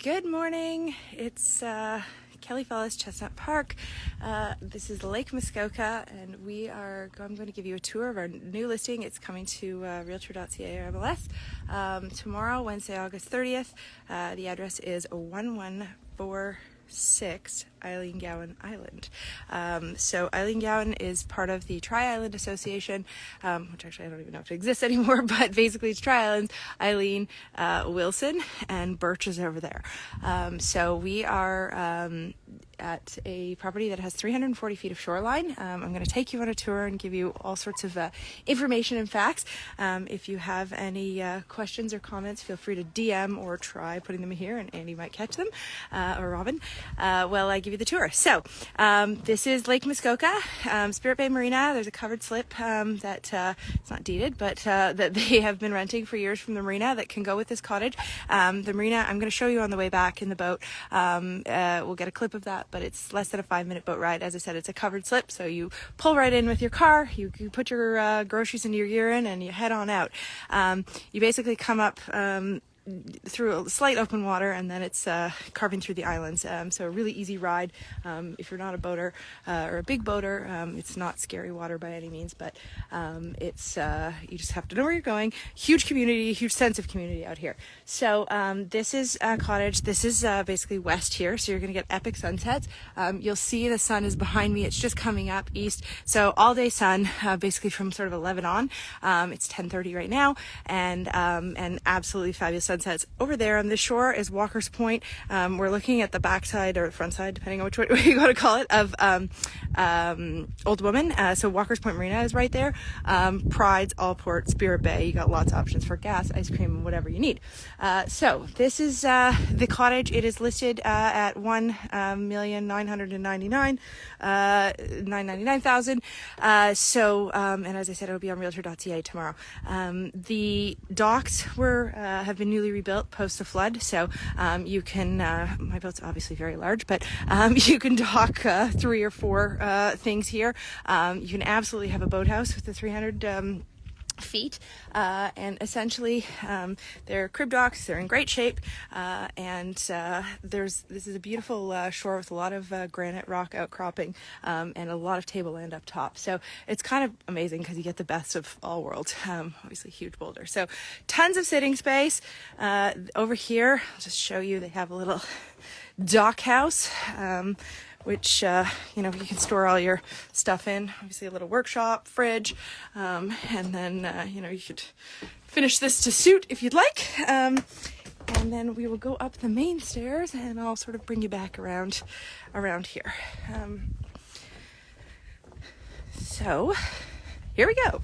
Good morning. It's Kelly Fellis, Chestnut Park. This is Lake Muskoka, and I'm going to give you a tour of our new listing. It's coming to realtor.ca or MLS tomorrow, Wednesday, August 30th. The address is 1146 Eilean Gowan Island. So Eilean Gowan is part of the Tri-Island Association, which actually I don't even know if it exists anymore, but basically it's Tri-Islands, Eilean, Wilson, and Birch is over there. So we are at a property that has 340 feet of shoreline. I'm going to take you on a tour and give you all sorts of information and facts. If you have any questions or comments, feel free to DM or try putting them here, and Andy might catch them, or Robin, while I give you the tour. So this is Lake Muskoka, Spirit Bay Marina. There's a covered slip that it's not deeded, but that they have been renting for years from the marina that can go with this cottage. The marina, I'm going to show you on the way back in the boat. We'll get a clip of that, but it's less than a 5-minute boat ride. As I said, it's a covered slip, so you pull right in with your car, you put your groceries into your gear in, and you head on out. You basically come up through a slight open water, and then it's carving through the islands. So a really easy ride. If you're not a boater or a big boater, it's not scary water by any means, but it's you just have to know where you're going. Huge community, huge sense of community out here. So this is Cottage. This is basically west here, so you're going to get epic sunsets. You'll see the sun is behind me. It's just coming up east, so all day sun, basically from sort of 11 on. It's 10:30 right now, and absolutely fabulous sunsets. Over there on the shore is Walker's Point. We're looking at the backside or the front side, depending on which way you want to call it, of Old Woman. So Walker's Point Marina is right there. Pride's, Allport, Spirit Bay. You got lots of options for gas, ice cream, and whatever you need. So this is the cottage. It is listed at $1,999,000. So and as I said, it'll be on realtor.ca tomorrow. The docks have been newly rebuilt post the flood, so you can my boat's obviously very large, but you can dock 3 or 4 things here. You can absolutely have a boathouse with the 300 feet, and essentially they're crib docks. They're in great shape, and this is a beautiful shore with a lot of granite rock outcropping, and a lot of tableland up top. So it's kind of amazing because you get the best of all worlds. Obviously huge boulder, so tons of sitting space. Over here, I'll just show you, they have a little dock house, which you can store all your stuff in. Obviously a little workshop, fridge, and then you could finish this to suit if you'd like, and then we will go up the main stairs, and I'll sort of bring you back around here. So here we go.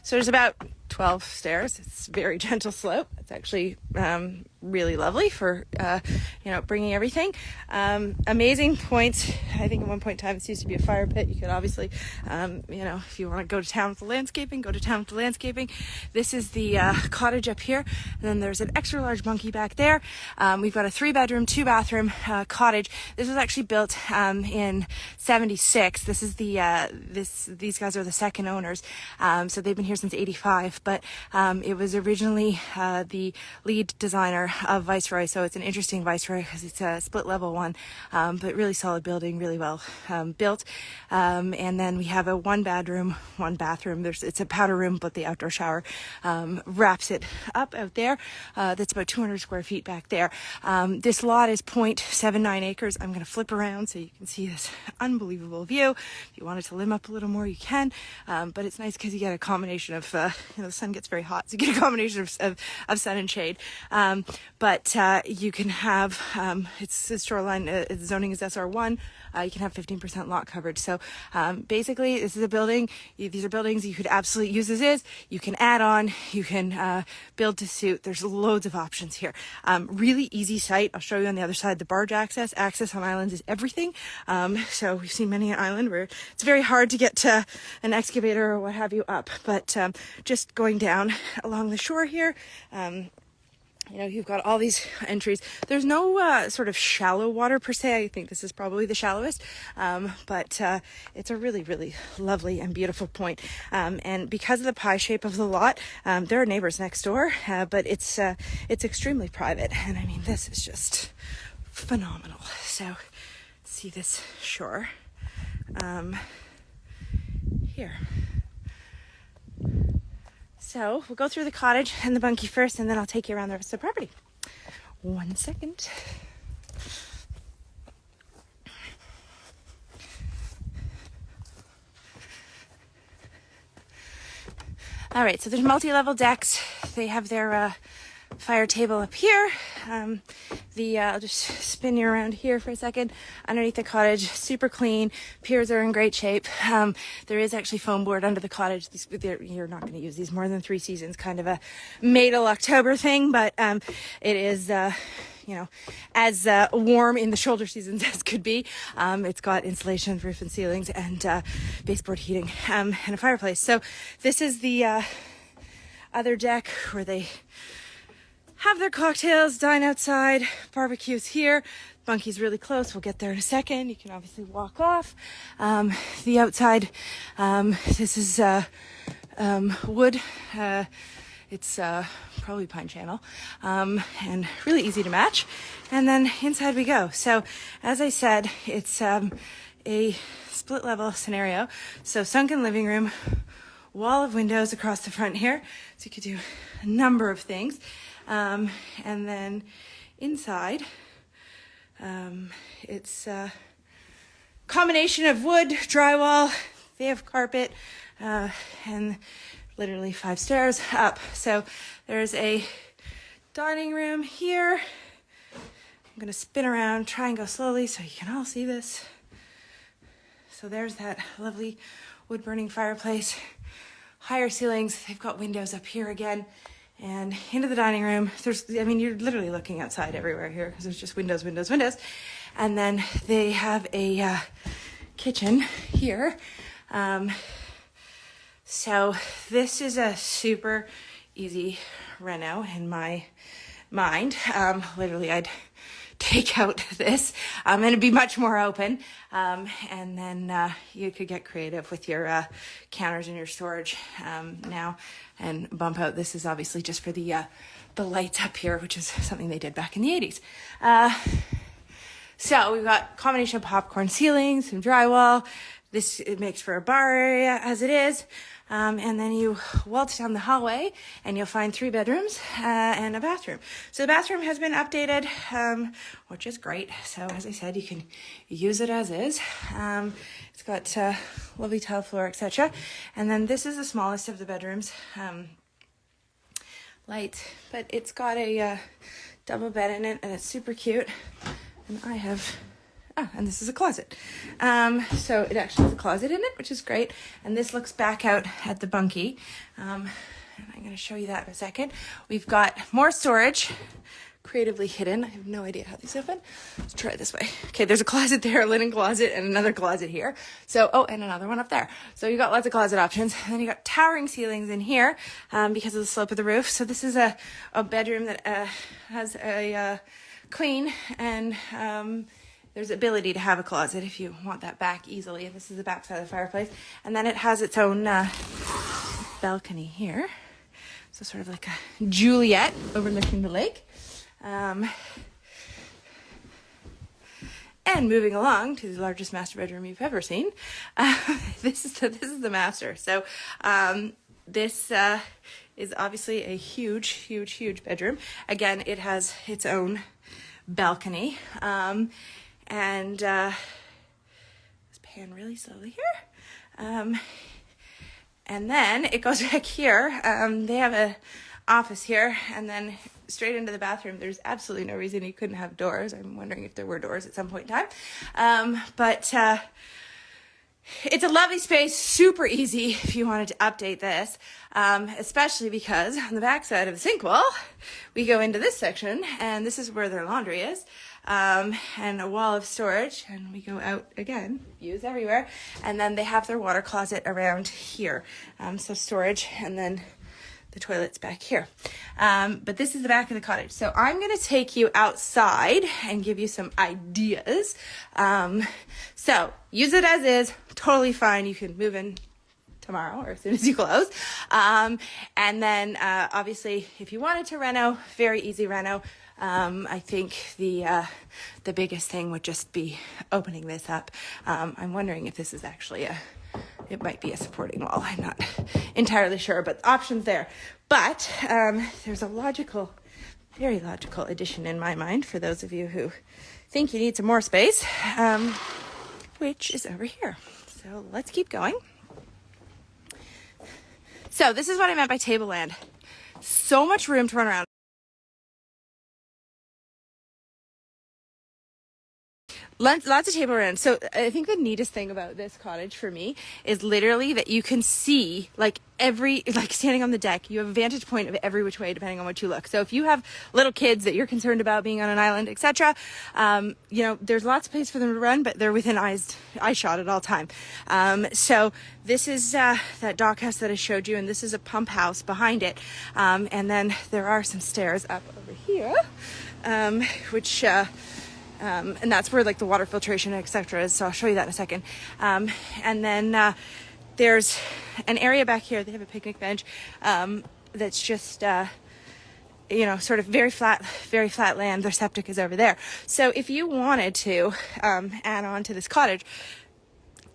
So there's about 12 stairs. It's a very gentle slope. It's actually really lovely for bringing everything. Amazing points. I think at one point in time this used to be a fire pit. You could obviously if you want to go to town with the landscaping, go to town with the landscaping. This is the cottage up here, and then there's an extra large bunkie back there. We've got a 3-bedroom 2-bathroom cottage. This was actually built in 76. This is these guys are the second owners, so they've been here since 85, but it was originally the lead designer of Viceroy, so it's an interesting Viceroy because it's a split level one, but really solid building, really well built. And then we have a 1-bedroom 1-bathroom. It's a powder room, but the outdoor shower wraps it up out there. That's about 200 square feet back there. This lot is 0.79 acres. I'm going to flip around so you can see this unbelievable view. If you wanted to limb up a little more, you can, but it's nice because you get a combination of the sun gets very hot, so you get a combination of sun and shade. But you can have it's shoreline. The zoning is SR1. You can have 15% lot coverage. So basically, this is a building. These are buildings you could absolutely use as is. You can add on. You can build to suit. There's loads of options here. Really easy site. I'll show you on the other side. The barge access. Access on islands is everything. So we've seen many an island where it's very hard to get an excavator or what have you up. But just going down along the shore here. you know, you've got all these entries. There's no sort of shallow water per se. I think this is probably the shallowest, but it's a really, really lovely and beautiful point. And because of the pie shape of the lot, there are neighbors next door, but it's extremely private. And I mean, this is just phenomenal. So see this shore here. So we'll go through the cottage and the bunkie first, and then I'll take you around the rest of the property. 1 second. All right, so there's multi-level decks. They have their fire table up here. I'll just spin you around here for a second. Underneath the cottage, super clean. Piers are in great shape. There is actually foam board under the cottage. You're not going to use these more than 3 seasons, kind of a May till October thing, but it is as warm in the shoulder seasons as could be. It's got insulation, roof and ceilings, and baseboard heating, and a fireplace. So this is the other deck where they have their cocktails, dine outside, barbecues here. Bunkie's really close. We'll get there in a second. You can obviously walk off. The outside, this is wood. It's probably pine channel, and really easy to match. And then inside we go. So as I said, it's a split level scenario. So sunken living room, wall of windows across the front here. So you could do a number of things. And then inside, it's a combination of wood, drywall. They have carpet, and literally 5 stairs up. So there's a dining room here. I'm going to spin around, try and go slowly so you can all see this. So there's that lovely wood burning fireplace, higher ceilings. They've got windows up here again. And into the dining room, you're literally looking outside everywhere here because there's just windows, windows, windows. And then they have a kitchen here. So this is a super easy reno in my mind. Literally, I'd take out this and it'd be much more open. And then you could get creative with your counters and your storage now and bump out. This is obviously just for the lights up here, which is something they did back in the 80s. So we've got a combination of popcorn ceilings, some drywall. It makes for a bar area as it is. And then you waltz down the hallway and you'll find 3 bedrooms and a bathroom. So the bathroom has been updated, which is great. So as I said, you can use it as is. It's got lovely tile floor, etc. And then this is the smallest of the bedrooms. Light, but it's got a double bed in it and it's super cute. And I have... and this is a closet. So it actually has a closet in it, which is great. And this looks back out at the bunkie. And I'm going to show you that in a second. We've got more storage, creatively hidden. I have no idea how these open. Let's try it this way. Okay, there's a closet there, a linen closet, and another closet here. So, and another one up there. So you got lots of closet options. And then you got towering ceilings in here because of the slope of the roof. So this is a bedroom that has a clean and... there's ability to have a closet if you want that back easily. And this is the back side of the fireplace. And then it has its own balcony here. So sort of like a Juliet overlooking the lake. And moving along to the largest master bedroom you've ever seen. This is the master. So this is obviously a huge, huge, huge bedroom. Again, it has its own balcony. And let's pan really slowly here. And then it goes back here. They have a office here, and then straight into the bathroom. There's absolutely no reason you couldn't have doors. I'm wondering if there were doors at some point in time. But it's a lovely space, super easy if you wanted to update this, especially because on the back side of the sink wall, we go into this section, and this is where their laundry is. And a wall of storage, and we go out again, views everywhere, and then they have their water closet around here, so storage, and then the toilet's back here. But this is the back of the cottage. So I'm going to take you outside and give you some ideas. So use it as is, totally fine. You can move in tomorrow or as soon as you close. And then obviously if you wanted to reno, very easy reno. I think the biggest thing would just be opening this up. I'm wondering if this is actually it might be a supporting wall. I'm not entirely sure, but options there. But there's a very logical addition in my mind for those of you who think you need some more space, which is over here. So let's keep going. So this is what I meant by tableland. So much room to run around. Lots of table around. So I think the neatest thing about this cottage for me is literally that you can see like standing on the deck, you have a vantage point of every which way depending on what you look. So if you have little kids that you're concerned about being on an island, etc., there's lots of place for them to run, but they're within eye shot at all time. So this is that dock house that I showed you, and this is a pump house behind it. And then there are some stairs up over here, which and that's where like the water filtration, etc. is. So I'll show you that in a second. And then there's an area back here. They have a picnic bench that's just sort of very flat land. Their septic is over there. So if you wanted to add on to this cottage,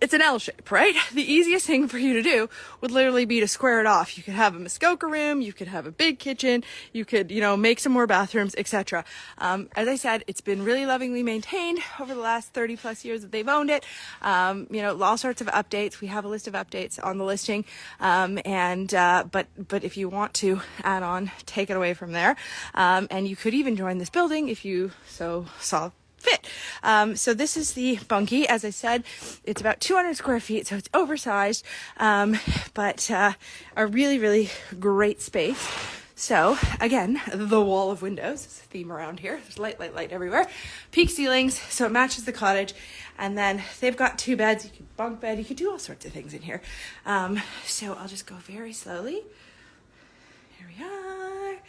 it's an L shape, right? The easiest thing for you to do would literally be to square it off. You could have a Muskoka room, you could have a big kitchen, you could, make some more bathrooms, etc. As I said, it's been really lovingly maintained over the last 30 plus years that they've owned it. All sorts of updates. We have a list of updates on the listing. But if you want to add on, take it away from there. And you could even join this building if you so saw fit. So this is the bunkie. As I said, it's about 200 square feet, so it's oversized, but a really, really great space. So again, the wall of windows is a theme around here. There's light everywhere. Peak ceilings, so it matches the cottage. And then they've got 2 beds. You can bunk bed. You can do all sorts of things in here. So I'll just go very slowly. Here we are.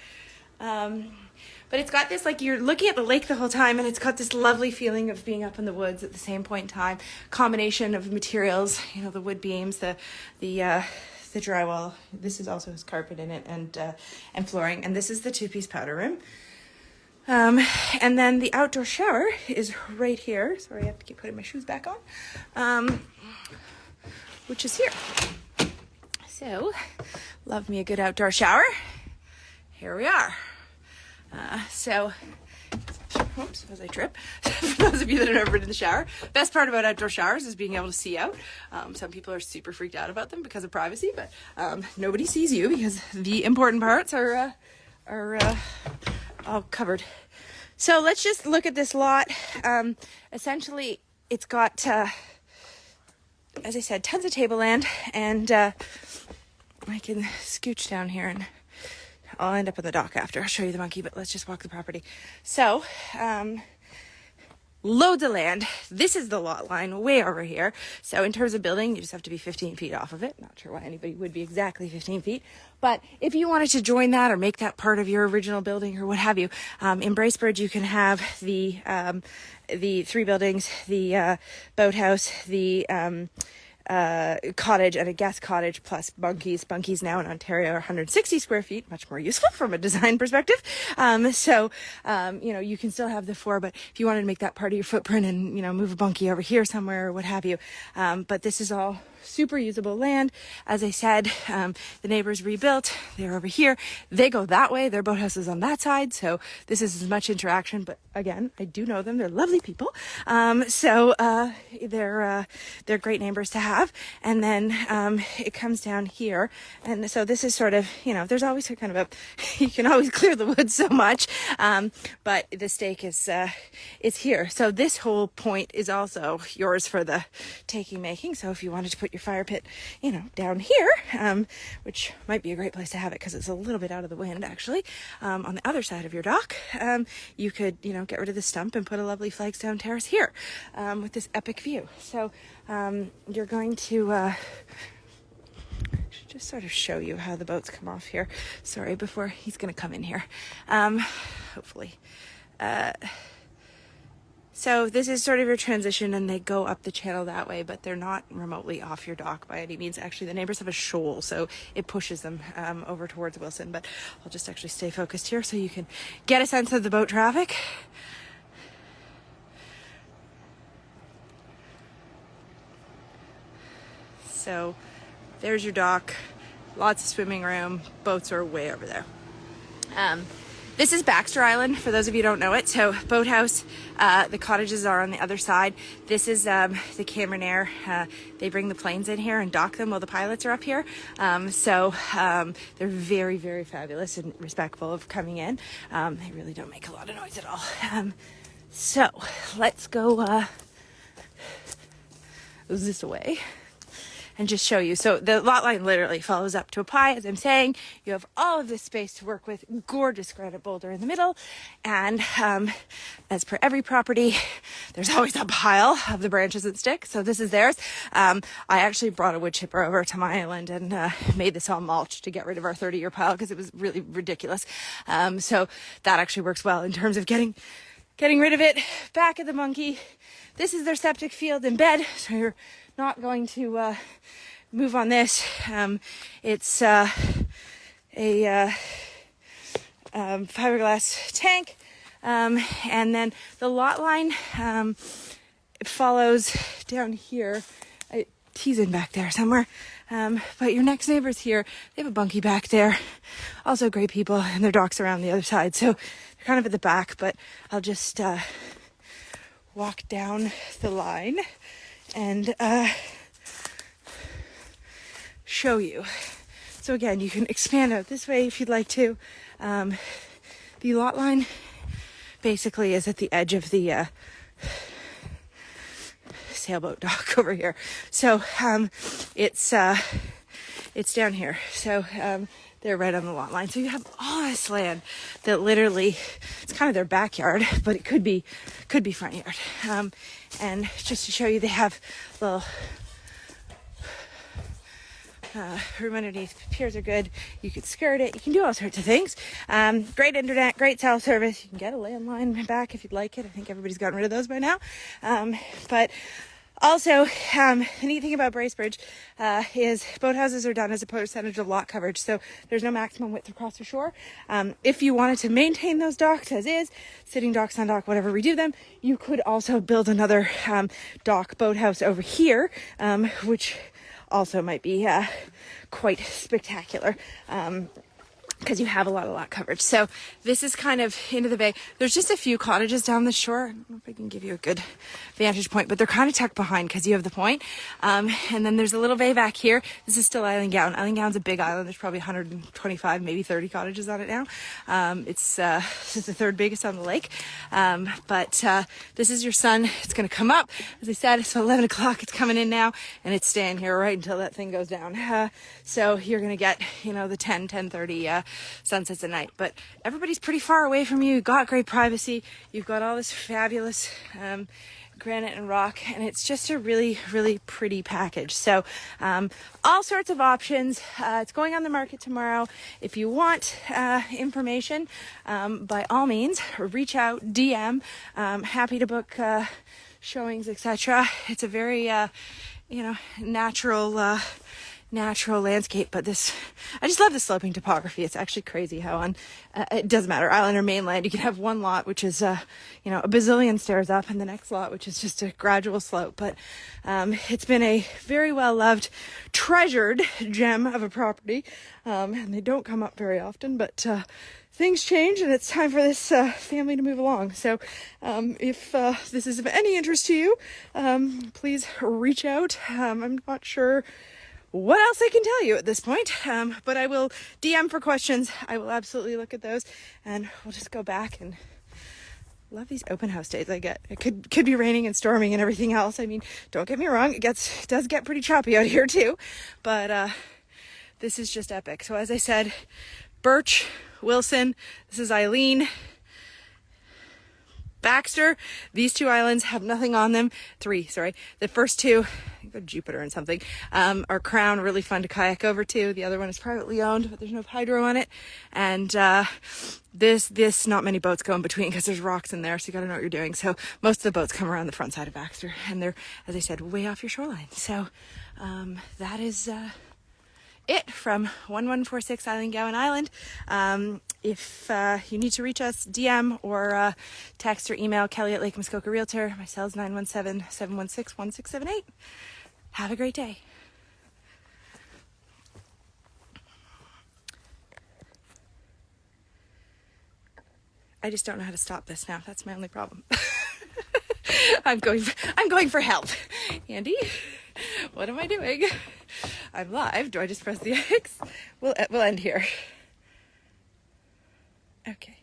But it's got this, like, you're looking at the lake the whole time, and it's got this lovely feeling of being up in the woods at the same point in time. Combination of materials, the wood beams, the drywall. This is also has carpet in it and flooring. And this is the 2-piece powder room. And then the outdoor shower is right here. Sorry, I have to keep putting my shoes back on. Which is here. So, love me a good outdoor shower. Here we are. Oops, as I trip. For those of you that have never been in the shower, best part about outdoor showers is being able to see out. Some people are super freaked out about them because of privacy, but nobody sees you because the important parts are all covered. So let's just look at this lot. Essentially, it's got, as I said, tons of tableland, and I can scooch down here and I'll end up on the dock after. I'll show you the monkey, but let's just walk the property. So, loads of land. This is the lot line way over here. So in terms of building, you just have to be 15 feet off of it. Not sure why anybody would be exactly 15 feet. But if you wanted to join that or make that part of your original building or what have you, in Bracebridge, you can have the 3 buildings, the boathouse, the cottage and a guest cottage plus bunkies. Bunkies now in Ontario are 160 square feet, much more useful from a design perspective. You can still have the 4, but if you wanted to make that part of your footprint and, move a bunkie over here somewhere or what have you. But this is all super usable land. As I said, the neighbors rebuilt. They're over here. They go that way. Their boathouse is on that side. So this is as much interaction, but again, I do know them. They're lovely people. They're great neighbors to have. And then, it comes down here. And so this is sort of, there's always kind of you can always clear the woods so much. But the stake is here. So this whole point is also yours for the making. So if you wanted to put your fire pit, down here, which might be a great place to have it because it's a little bit out of the wind, actually, on the other side of your dock, you could, get rid of the stump and put a lovely flagstone terrace here, with this epic view. So, you're going to, just sort of show you how the boats come off here. Sorry, before he's going to come in here. Hopefully. So this is sort of your transition, and they go up the channel that way, but they're not remotely off your dock by any means. Actually, the neighbors have a shoal, so it pushes them over towards Wilson, but I'll just actually stay focused here so you can get a sense of the boat traffic. So there's your dock, lots of swimming room, boats are way over there. This is Baxter Island, for those of you who don't know it. So boathouse, the cottages are on the other side. This is the Cameron Air. They bring the planes in here and dock them while the pilots are up here. So they're very, very fabulous and respectful of coming in. They really don't make a lot of noise at all. So let's go this way and just show you. So the lot line literally follows up to a pie, as I'm saying. You have all of this space to work with, gorgeous granite boulder in the middle, and as per every property, there's always a pile of the branches and sticks. So this is theirs. I actually brought a wood chipper over to my island and made this all mulch to get rid of our 30-year pile because it was really ridiculous. So that actually works well in terms of getting rid of it. Back at the bunkie, this is their septic field and bed, so you're not going to move on this. It's a fiberglass tank, and then the lot line follows down here. He's in back there somewhere, but your next neighbors here, they have a bunkie back there, also great people, and their docks around the other side, so they're kind of at the back. But I'll just walk down the line and show you. So again, you can expand out this way if you'd like to. The lot line basically is at the edge of the sailboat dock over here. So it's down here. So they're right on the lot line. So you have all this land that literally, it's kind of their backyard, but it could be front yard. And just to show you, they have little room underneath. Piers are good. You can skirt it. You can do all sorts of things. Great internet, great cell service. You can get a landline back if you'd like it. I think everybody's gotten rid of those by now. But also, the neat thing about Bracebridge is boathouses are done as a percentage of lot coverage, so there's no maximum width across the shore. If you wanted to maintain those docks as is, sitting docks on dock, whatever we do them, you could also build another dock boathouse over here, which also might be quite spectacular. Because you have a lot of lot coverage. So this is kind of into the bay. There's just a few cottages down the shore. I don't know if I can give you a good vantage point, but they're kind of tucked behind because you have the point. And then there's a little bay back here. This is still Eilean Gowan. Eilean Gowan's a big island. There's probably 125, maybe 30 cottages on it now. It's the third biggest on the lake. But this is your sun. It's going to come up. As I said, it's 11 o'clock. It's coming in now, and it's staying here right until that thing goes down. So you're going to get, the 10:30 sunsets at night, but everybody's pretty far away from you. You've got great privacy. You've got all this fabulous granite and rock, and it's just a really, really pretty package. So all sorts of options. It's going on the market tomorrow. If you want information, by all means, reach out, DM. Happy to book showings, etc. It's a very natural landscape, but I just love the sloping topography. It's actually crazy how on it doesn't matter, island or mainland, you can have one lot which is a bazillion stairs up, and the next lot which is just a gradual slope. But it's been a very well loved, treasured gem of a property, and they don't come up very often, but things change, and it's time for this family to move along. So if this is of any interest to you, please reach out. I'm not sure what else I can tell you at this point, but I will DM for questions. I will absolutely look at those, and we'll just go back. And love these open house days I get. It could be raining and storming and everything else. I mean, don't get me wrong, it does get pretty choppy out here too, but this is just epic. So as I said, Birch Wilson, this is Eilean, Baxter. These two islands have nothing on them. 3, sorry. The first two, go to Jupiter and something. Our Crown, really fun to kayak over to. The other one is privately owned, but there's no hydro on it. And this not many boats go in between because there's rocks in there, so you got to know what you're doing. So most of the boats come around the front side of Baxter, and they're, as I said, way off your shoreline. So that is it from 1146 Eilean Gowan Island. If you need to reach us, DM or text or email Kelly at Lake Muskoka Realtor. My cell is 917-716-1678. Have a great day. I just don't know how to stop this now. That's my only problem. I'm going for help. Andy, what am I doing? I'm live. Do I just press the X? We'll end here. Okay.